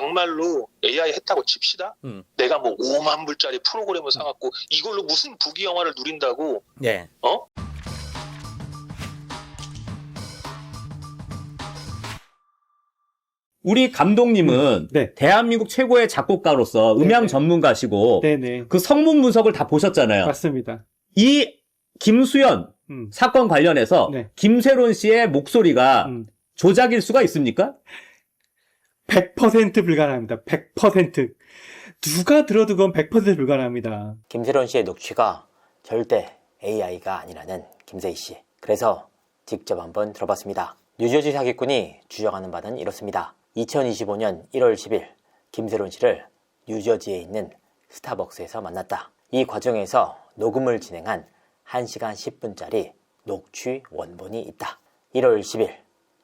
막말로 AI 했다고 칩시다. 내가 뭐 5만 불짜리 프로그램을 사갖고 이걸로 무슨 부귀영화를 누린다고? 네. 우리 감독님은 네. 대한민국 최고의 작곡가로서 음향 네네. 전문가시고 네네. 그 성문 분석을 다 보셨잖아요. 맞습니다. 이 김수현 사건 관련해서 네. 김세론 씨의 목소리가 조작일 수가 있습니까? 100% 불가능합니다. 100%. 누가 들어도 그건 100% 불가능합니다. 김세론 씨의 녹취가 절대 AI가 아니라는 김세희 씨. 그래서 직접 한번 들어봤습니다. 뉴저지 사기꾼이 주장하는 바는 이렇습니다. 2025년 1월 10일 김세론 씨를 뉴저지에 있는 스타벅스에서 만났다. 이 과정에서 녹음을 진행한 1시간 10분짜리 녹취 원본이 있다. 1월 10일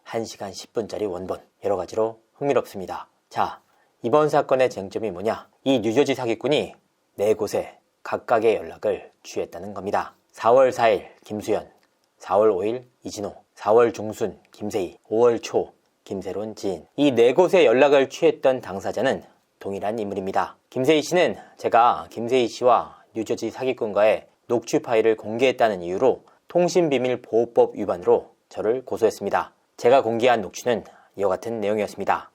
1시간 10분짜리 원본. 여러 가지로 흥미롭습니다. 자, 이번 사건의 쟁점이 뭐냐? 이 뉴저지 사기꾼이 4곳에 각각의 연락을 취했다는 겁니다. 4월 4일 김수현, 4월 5일 이진호, 4월 중순 김세희, 5월 초 김세론 지인. 이 4곳의 연락을 취했던 당사자는 동일한 인물입니다. 김세희 씨는 제가 김세희 씨와 뉴저지 사기꾼과의 녹취 파일을 공개했다는 이유로 통신비밀보호법 위반으로 저를 고소했습니다. 제가 공개한 녹취는 이와 같은 내용이었습니다.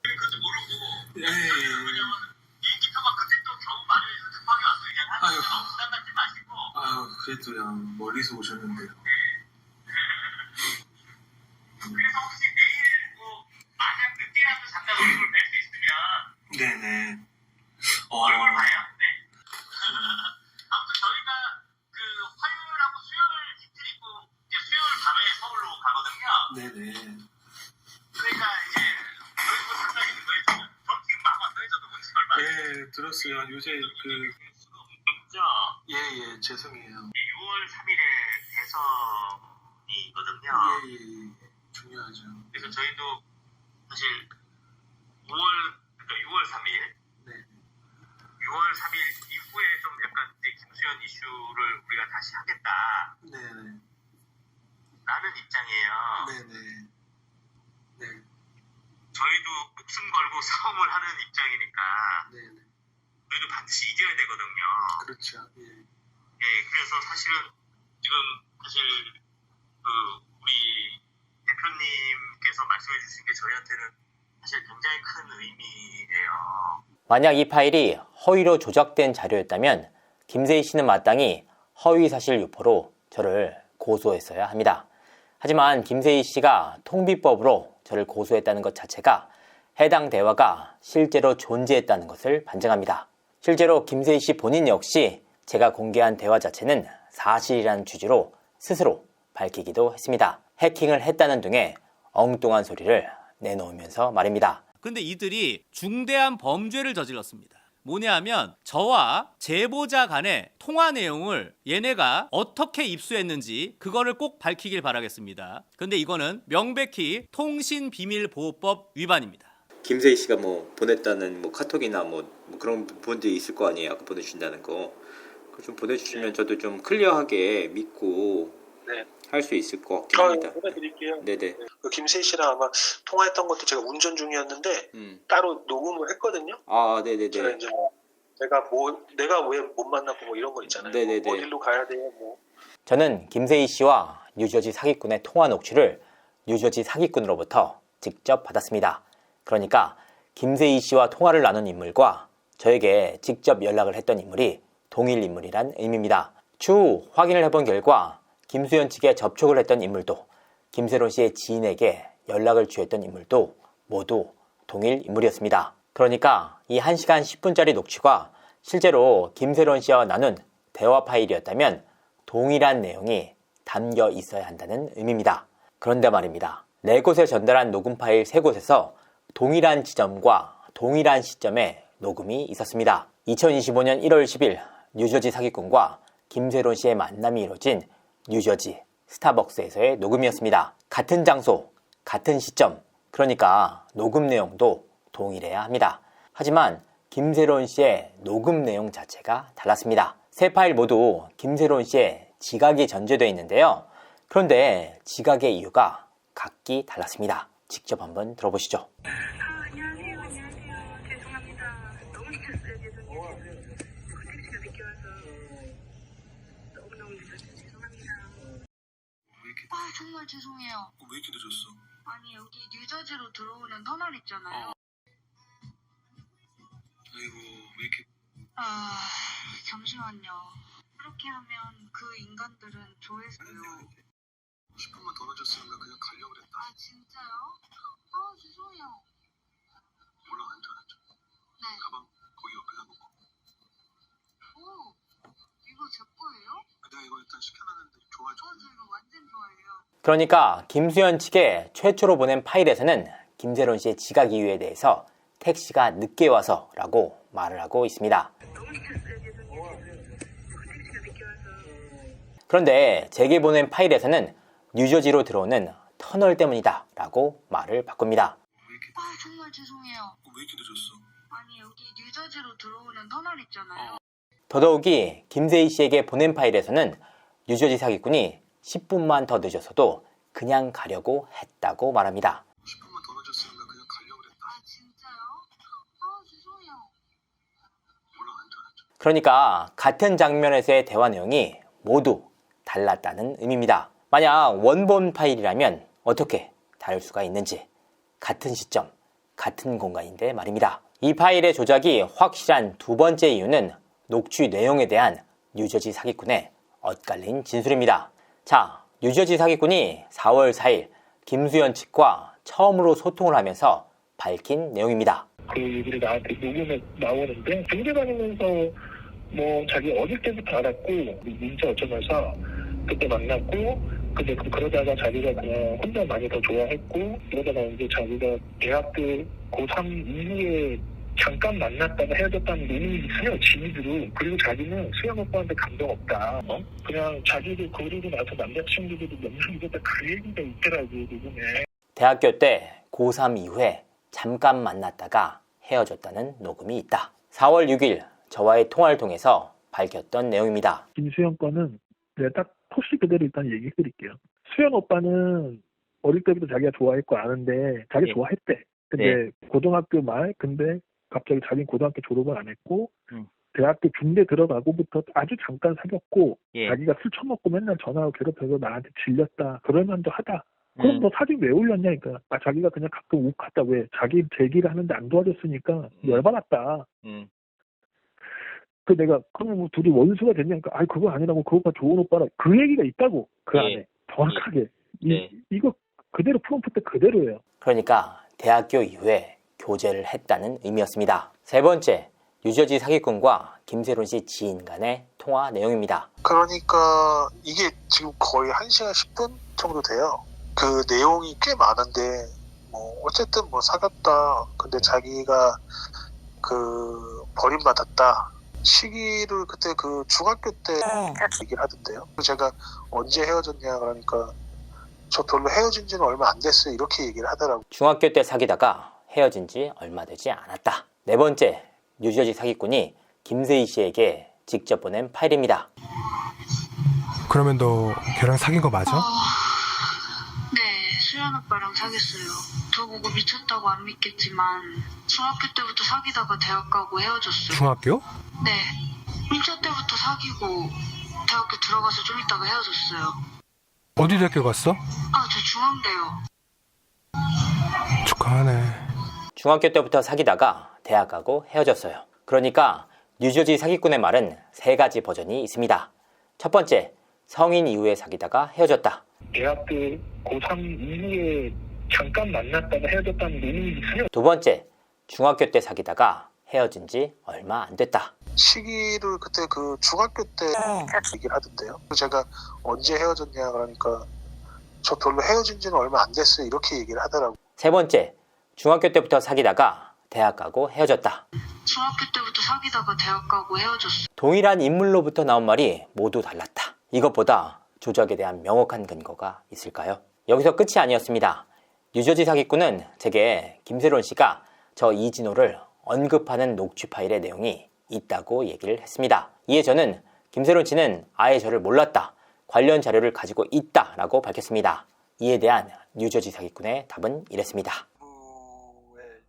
그래도야 멀리서 오셨는데요. 그래서 혹시 내일 뭐 만약 늦게라도 잠깐 얼굴 뵐 수 있으면 네네. 얼굴 봐요. 네. 아무튼 저희가 그 화요일하고 수요일 이틀 있고 이제 수요일 밤에 서울로 가거든요. 네네. 그러니까 이제 저희 뭐 잠깐 있는 거예요. 저 지금 막 왔어요. 저도 온지 얼마 안 됐어요. 네 들었어요. 요새 없죠. 예예 죄송해요. 6월 3일에 대선이 있거든요. 예예 중요하죠. 그래서 저희도 사실 6월 3일 네. 6월 3일 이후에 좀 약간 이제 김수현 이슈를 우리가 다시 하겠다 네네. 라는 입장이에요. 네네. 네. 저희도 목숨 걸고 싸움을 하는 입장이니까 네네. 저희도 반드시 이겨야 되거든요. 그렇죠. 예. 예, 그래서 사실은 지금 사실 그 우리 대표님께서 말씀해 주신 게 저희한테는 사실 굉장히 큰 의미예요. 만약 이 파일이 허위로 조작된 자료였다면 김세희 씨는 마땅히 허위사실 유포로 저를 고소했어야 합니다. 하지만 김세희 씨가 통비법으로 저를 고소했다는 것 자체가 해당 대화가 실제로 존재했다는 것을 반증합니다. 실제로 김세희 씨 본인 역시 제가 공개한 대화 자체는 사실이라는 취지로 스스로 밝히기도 했습니다. 해킹을 했다는 등의 엉뚱한 소리를 내놓으면서 말입니다. 근데 이들이 중대한 범죄를 저질렀습니다. 뭐냐 하면 저와 제보자 간의 통화 내용을 얘네가 어떻게 입수했는지 그거를 꼭 밝히길 바라겠습니다. 근데 이거는 명백히 통신비밀보호법 위반입니다. 김세희 씨가 뭐 보냈다는 뭐 카톡이나 뭐 그런 분들이 있을 거 아니에요. 아까 보내주신다는 거. 그거 좀 보내주시면 저도 좀 클리어하게 믿고 네. 할 수 있을 것 같긴 합니다. 보내드릴게요. 네네. 그 김세희 씨랑 아마 통화했던 것도 제가 운전 중이었는데 따로 녹음을 했거든요. 아, 네네네. 제가 이제 뭐 내가 왜 못 만났고 뭐 이런 거 있잖아요. 네네네. 뭐 어디로 가야 돼요? 뭐. 저는 김세희 씨와 뉴저지 사기꾼의 통화 녹취를 뉴저지 사기꾼으로부터 직접 받았습니다. 그러니까 김세희 씨와 통화를 나눈 인물과 저에게 직접 연락을 했던 인물이 동일 인물이란 의미입니다. 추후 확인을 해본 결과 김수현 측에 접촉을 했던 인물도 김세론 씨의 지인에게 연락을 취했던 인물도 모두 동일 인물이었습니다. 그러니까 이 1시간 10분짜리 녹취가 실제로 김세론 씨와 나눈 대화 파일이었다면 동일한 내용이 담겨 있어야 한다는 의미입니다. 그런데 말입니다. 4곳에 전달한 녹음 파일 3곳에서 동일한 지점과 동일한 시점에 녹음이 있었습니다. 2025년 1월 10일 뉴저지 사기꾼과 김세론 씨의 만남이 이루어진 뉴저지 스타벅스에서의 녹음이었습니다. 같은 장소, 같은 시점, 그러니까 녹음 내용도 동일해야 합니다. 하지만 김세론 씨의 녹음 내용 자체가 달랐습니다. 세 파일 모두 김세론 씨의 지각이 전제되어 있는데요. 그런데 지각의 이유가 각기 달랐습니다. 직접 한번 들어보시죠. 안녕하세요. 죄송합니다. 늦었어요. 죄송해요. 택시가 늦게 와서 너무너무 늦어서 죄송합니다. 아 정말 죄송해요. 왜 이렇게 늦었어? 아니 여기 뉴저지로 들어오는 터널 있잖아요. 아이고 왜 이렇게 아 잠시만요. 그렇게 하면 그 인간들은 조회수요. 10분만 더 늦었으면 나 그냥 가려고 그랬다. 아 진짜요? 아 죄송해요. 몰라 앉아. 네. 가방 거기 옆에다 놓고. 오 이거 제 거예요? 내가 이거 일단 시켜놨는데 좋아할 저 이거 완전 좋아해요. 그러니까 김수현 측에 최초로 보낸 파일에서는 김세론 씨의 지각 이유에 대해서 택시가 늦게 와서라고 말을 하고 있습니다. 너무 늦었어요. 죄송해요. 택시가 늦게 와서. 그런데 제게 보낸 파일에서는 뉴저지로 들어오는 터널 때문이다 라고 말을 바꿉니다. 아 정말 죄송해요. 왜 이렇게 늦었어? 아니 여기 뉴저지로 들어오는 터널 있잖아요. 더더욱이 김세희 씨에게 보낸 파일에서는 뉴저지 사기꾼이 10분만 더 늦어서도 그냥 가려고 했다고 말합니다. 10분만 더 늦었으면 나 그냥 가려고 그랬다. 아 진짜요? 아 죄송해요. 몰라 앉아. 그러니까 같은 장면에서의 대화 내용이 모두 달랐다는 의미입니다. 만약 원본 파일이라면 어떻게 다를 수가 있는지, 같은 시점, 같은 공간인데 말입니다. 이 파일의 조작이 확실한 두 번째 이유는 녹취 내용에 대한 뉴저지 사기꾼의 엇갈린 진술입니다. 자, 뉴저지 사기꾼이 4월 4일 김수현 측과 처음으로 소통을 하면서 밝힌 내용입니다. 그 얘기를 나한테 녹음에 나오는데 군대 다니면서 뭐 자기 어릴 때부터 알았고 문자 어쩌면서 그때 만났고 근데 그러다가 자기가 그냥 혼자 많이 더 좋아했고 그러다가 이제 자기가 대학교 고3 이후에 잠깐 만났다가 헤어졌다는 내용이 있어요. 지인들은. 그리고 자기는 수영 오빠한테 감정 없다. 그냥 자기도 그러고 나서 남자친구들도 너무 힘들다 그 얘기가 있더라고 녹음에. 대학교 때 고3 이후에 잠깐 만났다가 헤어졌다는 녹음이 있다. 4월 6일 저와의 통화를 통해서 밝혔던 내용입니다. 김수영 거는 내가 딱 토시 그대로 일단 얘기해 드릴게요. 수영 오빠는 어릴 때부터 자기가 좋아했고 아는데 자기 좋아했대. 근데 고등학교 말 근데 갑자기 자기는 고등학교 졸업을 안 했고 대학교 중대 들어가고부터 아주 잠깐 사귀었고 자기가 술 처먹고 맨날 전화하고 괴롭혀서 나한테 질렸다. 그럴만도 하다. 그럼 너 사진 왜 올렸냐? 그러니까 자기가 그냥 가끔 욱하다. 왜? 자기 제기를 하는데 안 도와줬으니까 열받았다. 그 내가 그러면 뭐 둘이 원수가 됐냐니까 아니 그거 아니라고 그거가 좋은 오빠라 그 얘기가 있다고 그 안에 정확하게 이거 그대로 프롬프트 때 그대로예요. 그러니까 대학교 이후에 교제를 했다는 의미였습니다. 세 번째, 뉴저지 사기꾼과 김세론 씨 지인 간의 통화 내용입니다. 그러니까 이게 지금 거의 1시간 10분 정도 돼요. 그 내용이 꽤 많은데 뭐 어쨌든 뭐 사귀었다. 근데 자기가 그 버림받았다. 시기를 그때 그 중학교 때 얘기를 하던데요. 제가 언제 헤어졌냐 그러니까 저 별로 헤어진 지는 얼마 안 됐어요. 이렇게 얘기를 하더라고요. 중학교 때 사귀다가 헤어진 지 얼마 되지 않았다. 네 번째, 뉴저지 사기꾼이 김세희 씨에게 직접 보낸 파일입니다. 그러면 너 걔랑 사귄 거 맞아? 네, 수연 오빠랑 사귀었어요. 저 보고 미쳤다고 안 믿겠지만 중학교 때부터 사귀다가 대학 가고 헤어졌어요. 중학교? 네, 1차 때부터 사귀고 대학교 들어가서 좀 있다가 헤어졌어요. 어디 대학교 갔어? 아, 저 중앙대요. 축하하네. 중학교 때부터 사귀다가 대학 가고 헤어졌어요. 그러니까 뉴저지 사기꾼의 말은 세 가지 버전이 있습니다. 첫 번째, 성인 이후에 사귀다가 헤어졌다. 대학교 고3 이후에 잠깐 만났다가 헤어졌다는 내용이 있어요. 두 번째, 중학교 때 사귀다가 헤어진 지 얼마 안 됐다. 시기를 그때 그 중학교 때 얘기를 하던데요. 제가 언제 헤어졌냐 그러니까 저 별로 헤어진 지는 얼마 안 됐어요. 이렇게 얘기를 하더라고요. 세 번째, 중학교 때부터 사귀다가 대학 가고 헤어졌다. 중학교 때부터 사귀다가 대학 가고 헤어졌어요. 동일한 인물로부터 나온 말이 모두 달랐다. 이것보다 조작에 대한 명확한 근거가 있을까요? 여기서 끝이 아니었습니다. 뉴저지 사기꾼은 제게 김세론 씨가 저 이진호를 언급하는 녹취 파일의 내용이 있다고 얘기를 했습니다. 이에 저는 김세론 씨는 아예 저를 몰랐다. 관련 자료를 가지고 있다라고 밝혔습니다. 이에 대한 뉴저지 사기꾼의 답은 이랬습니다.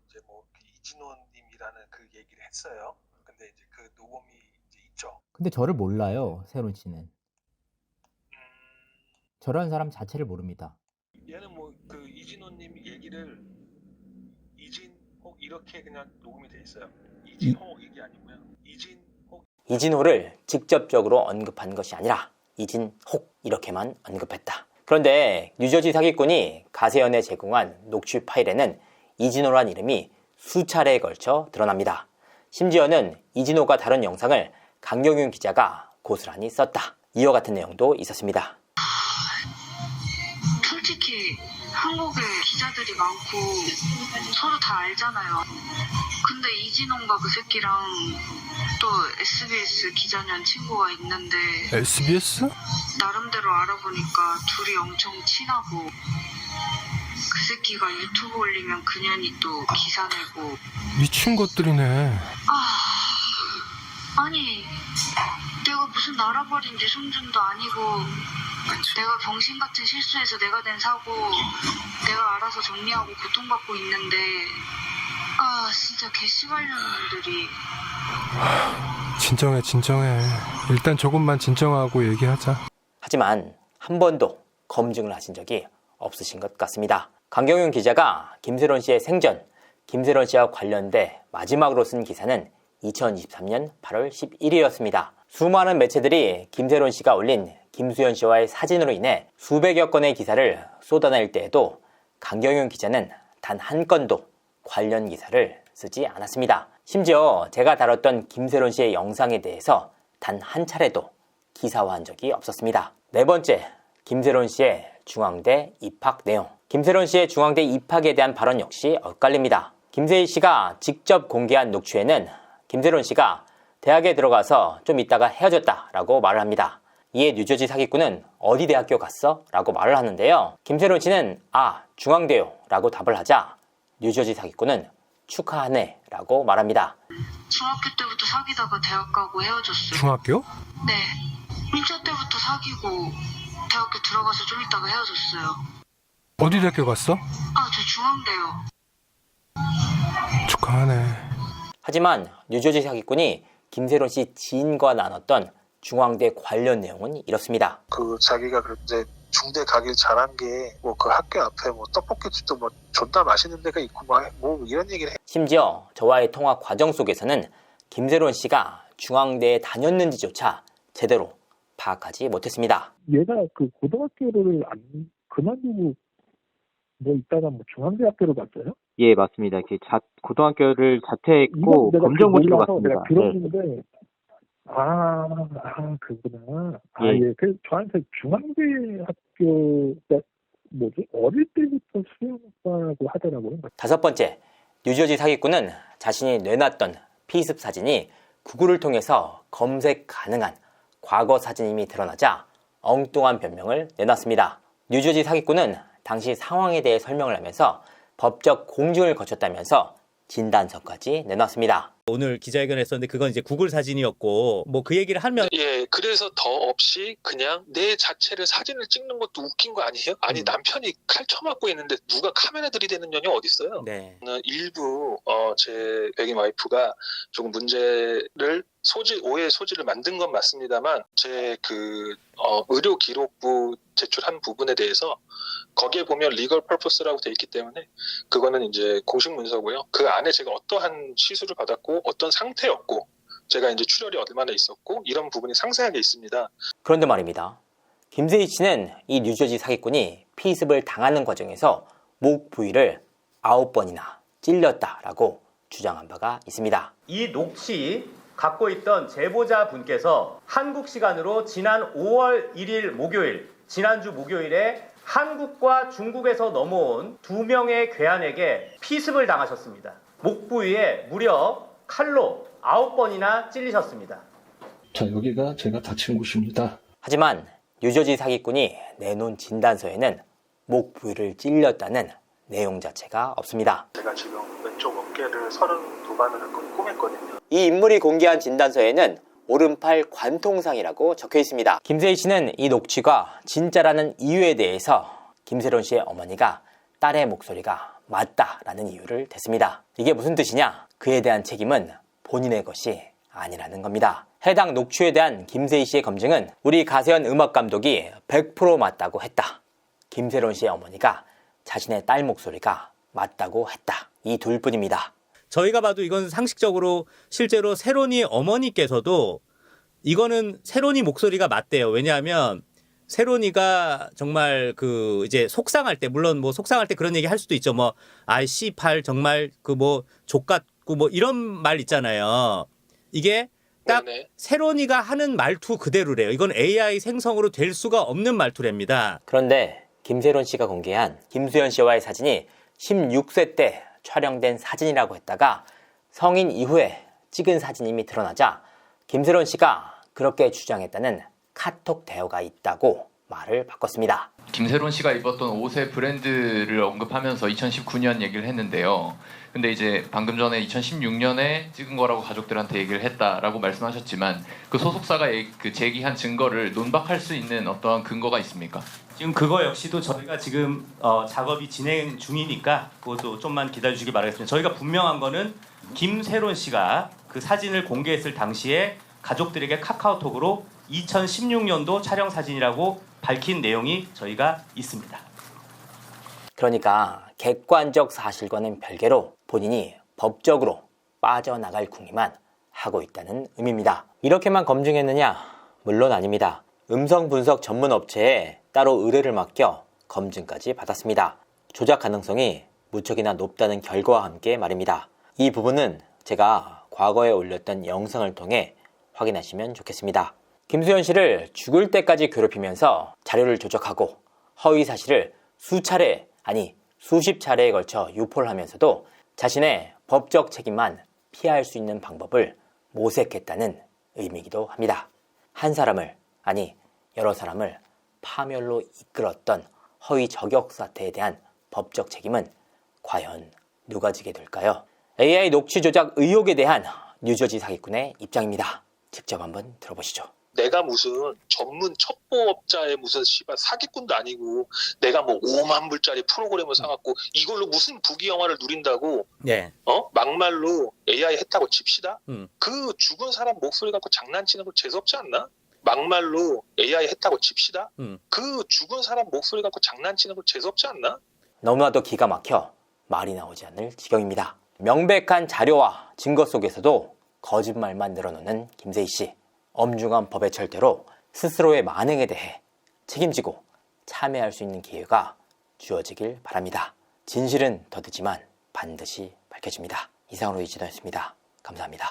이제 뭐 이진호님이라는 그 얘기를 했어요. 네, 이제 그 녹음이 이제 있죠. 근데 저를 몰라요, 세론 씨는. 저라는 사람 자체를 모릅니다. 얘는 뭐 그 이진호님 얘기를 이진혹 이렇게 그냥 녹음이 돼 있어요. 이진호 얘기 아니고요. 이진혹. 이진호를 직접적으로 언급한 것이 아니라 이진혹 이렇게만 언급했다. 그런데 뉴저지 사기꾼이 가세연에 제공한 녹취 파일에는 이진호란 이름이 수차례에 걸쳐 드러납니다. 심지어는 이진호가 다룬 영상을 강경윤 기자가 고스란히 썼다. 이와 같은 내용도 있었습니다. 솔직히 한국에 기자들이 많고 서로 다 알잖아요. 근데 이진홍과 그 새끼랑 또 SBS 기자년 친구가 있는데 SBS? 나름대로 알아보니까 둘이 엄청 친하고 그 새끼가 유튜브 올리면 그년이 또 기사 내고. 미친 것들이네. 아니 내가 무슨 알아버린 뇌손준도 아니고 내가 병신같은 실수해서 내가 낸 사고 내가 알아서 정리하고 고통받고 있는데 진짜 개씨발년들이. 진정해. 일단 조금만 진정하고 얘기하자. 하지만 한 번도 검증을 하신 적이 없으신 것 같습니다. 강경윤 기자가 김세론 씨의 생전, 김세론 씨와 관련돼 마지막으로 쓴 기사는 2023년 8월 11일이었습니다. 수많은 매체들이 김세론 씨가 올린 김수현 씨와의 사진으로 인해 수백여 건의 기사를 쏟아낼 때에도 강경윤 기자는 단 한 건도 관련 기사를 쓰지 않았습니다. 심지어 제가 다뤘던 김세론 씨의 영상에 대해서 단 한 차례도 기사화한 적이 없었습니다. 네 번째, 김세론 씨의 중앙대 입학 내용. 김세론 씨의 중앙대 입학에 대한 발언 역시 엇갈립니다. 김세희 씨가 직접 공개한 녹취에는 김세론 씨가 대학에 들어가서 좀 있다가 헤어졌다라고 말을 합니다. 이에 뉴저지 사기꾼은 어디 대학교 갔어? 라고 말을 하는데요. 김세론 씨는 중앙대요 라고 답을 하자 뉴저지 사기꾼은 축하하네 라고 말합니다. 중학교 때부터 사귀다가 대학 가고 헤어졌어요. 중학교? 네. 1차 때부터 사귀고 대학교 들어가서 좀 있다가 헤어졌어요. 어디 대학교 갔어? 저 중앙대요. 축하하네. 하지만 뉴저지 사기꾼이 김세론 씨 지인과 나눴던 중앙대 관련 내용은 이렇습니다. 그 자기가 이제 중대 가길 잘한 게 뭐 그 학교 앞에 뭐 떡볶이집도 뭐 존나 맛있는 데가 있고 뭐 이런 얘기를 해. 심지어 저와의 통화 과정 속에서는 김세론 씨가 중앙대에 다녔는지조차 제대로 파악하지 못했습니다. 얘가 그 고등학교를 안 그만두고 뭐 있다가 뭐 중앙대학교로 갔어요? 예, 맞습니다. 고등학교를 자퇴했고 이건 내가 검정고시로 몰라서 갔습니다. 내가 들었는데 그구나. 예. 그 저한테 중앙대 학교 어릴 때부터 수영과라고 하더라고요. 다섯 번째, 뉴저지 사기꾼은 자신이 내놨던 피습 사진이 구글을 통해서 검색 가능한 과거 사진임이 드러나자 엉뚱한 변명을 내놨습니다. 뉴저지 사기꾼은 당시 상황에 대해 설명을 하면서 법적 공증을 거쳤다면서 진단서까지 내놨습니다. 오늘 기자회견을 했었는데 그건 이제 구글 사진이었고 뭐 그 얘기를 하면 예, 그래서 더 없이 그냥 내 자체를 사진을 찍는 것도 웃긴 거 아니에요? 아니 남편이 칼 쳐맞고 있는데 누가 카메라 들이대는 년이 어디 있어요? 네. 저는 일부 제 백인 와이프가 조금 문제를 오해의 소지를 만든 건 맞습니다만 제 의료 기록부 제출한 부분에 대해서 거기에 보면 리걸 퍼포스라고 돼 있기 때문에 그거는 이제 공식 문서고요. 그 안에 제가 어떠한 시술을 받았고 어떤 상태였고 제가 이제 출혈이 얼마나 있었고 이런 부분이 상세하게 있습니다. 그런데 말입니다. 김세희 씨는 이 뉴저지 사기꾼이 피습을 당하는 과정에서 목 부위를 9번이나 찔렸다라고 주장한 바가 있습니다. 이 녹취 갖고 있던 제보자 분께서 한국 시간으로 지난 5월 1일 목요일, 지난주 목요일에 한국과 중국에서 넘어온 2명의 괴한에게 피습을 당하셨습니다. 목 부위에 무려 칼로 9번이나 찔리셨습니다. 자, 여기가 제가 다친 곳입니다. 하지만 뉴저지 사기꾼이 내놓은 진단서에는 목 부위를 찔렸다는 내용 자체가 없습니다. 제가 지금 왼쪽 어깨를 32바늘을 꿰맸거든요. 이 인물이 공개한 진단서에는 오른팔 관통상이라고 적혀 있습니다. 김세희 씨는 이 녹취가 진짜라는 이유에 대해서 김세론 씨의 어머니가 딸의 목소리가 맞다라는 이유를 댔습니다. 이게 무슨 뜻이냐? 그에 대한 책임은 본인의 것이 아니라는 겁니다. 해당 녹취에 대한 김세희 씨의 검증은 우리 가세현 음악감독이 100% 맞다고 했다. 김세론 씨의 어머니가 자신의 딸 목소리가 맞다고 했다. 이 둘뿐입니다. 저희가 봐도 이건 상식적으로 실제로 세론이 어머니께서도 이거는 세론이 목소리가 맞대요. 왜냐하면 세론이가 정말 그 이제 속상할 때, 물론 뭐 속상할 때 그런 얘기 할 수도 있죠. 뭐 아이 씨팔 정말 그 뭐 족같고 뭐 이런 말 있잖아요. 이게 딱 세론이가 하는 말투 그대로래요. 이건 AI 생성으로 될 수가 없는 말투랍니다. 그런데 김세론 씨가 공개한 김수현 씨와의 사진이 16세 때 촬영된 사진이라고 했다가 성인 이후에 찍은 사진임이 드러나자 김세론 씨가 그렇게 주장했다는 카톡 대화가 있다고 말을 바꿨습니다. 김세론 씨가 입었던 옷의 브랜드를 언급하면서 2019년 얘기를 했는데요. 근데 이제 방금 전에 2016년에 찍은 거라고 가족들한테 얘기를 했다라고 말씀하셨지만 그 소속사가 그 제기한 증거를 논박할 수 있는 어떠한 근거가 있습니까? 지금 그거 역시도 저희가 지금 작업이 진행 중이니까 그것도 좀만 기다려주시기 바라겠습니다. 저희가 분명한 거는 김세론 씨가 그 사진을 공개했을 당시에 가족들에게 카카오톡으로 2016년도 촬영 사진이라고 밝힌 내용이 저희가 있습니다. 그러니까 객관적 사실과는 별개로 본인이 법적으로 빠져나갈 궁리만 하고 있다는 의미입니다. 이렇게만 검증했느냐? 물론 아닙니다. 음성 분석 전문 업체에 따로 의뢰를 맡겨 검증까지 받았습니다. 조작 가능성이 무척이나 높다는 결과와 함께 말입니다. 이 부분은 제가 과거에 올렸던 영상을 통해 확인하시면 좋겠습니다. 김수현 씨를 죽을 때까지 괴롭히면서 자료를 조작하고 허위 사실을 수차례, 아니 수십 차례에 걸쳐 유포를 하면서도 자신의 법적 책임만 피할 수 있는 방법을 모색했다는 의미이기도 합니다. 한 사람을, 아니 여러 사람을 파멸로 이끌었던 허위 저격 사태에 대한 법적 책임은 과연 누가 지게 될까요? AI 녹취 조작 의혹에 대한 뉴저지 사기꾼의 입장입니다. 직접 한번 들어보시죠. 내가 무슨 전문 첩보업자의 무슨 씨발 사기꾼도 아니고 내가 뭐 5만 불짜리 프로그램을 사갖고 이걸로 무슨 부귀영화를 누린다고 네. 막말로 AI 했다고 칩시다. 그 죽은 사람 목소리 갖고 장난치는 거 재수없지 않나? 막말로 AI 했다고 칩시다. 그 죽은 사람 목소리 갖고 장난치는 거 재수없지 않나? 너무나도 기가 막혀 말이 나오지 않을 지경입니다. 명백한 자료와 증거 속에서도 거짓말만 늘어놓는 김세희 씨. 엄중한 법의 절대로 스스로의 만행에 대해 책임지고 참여할 수 있는 기회가 주어지길 바랍니다. 진실은 더디지만 반드시 밝혀집니다. 이상으로 이진호였습니다. 감사합니다.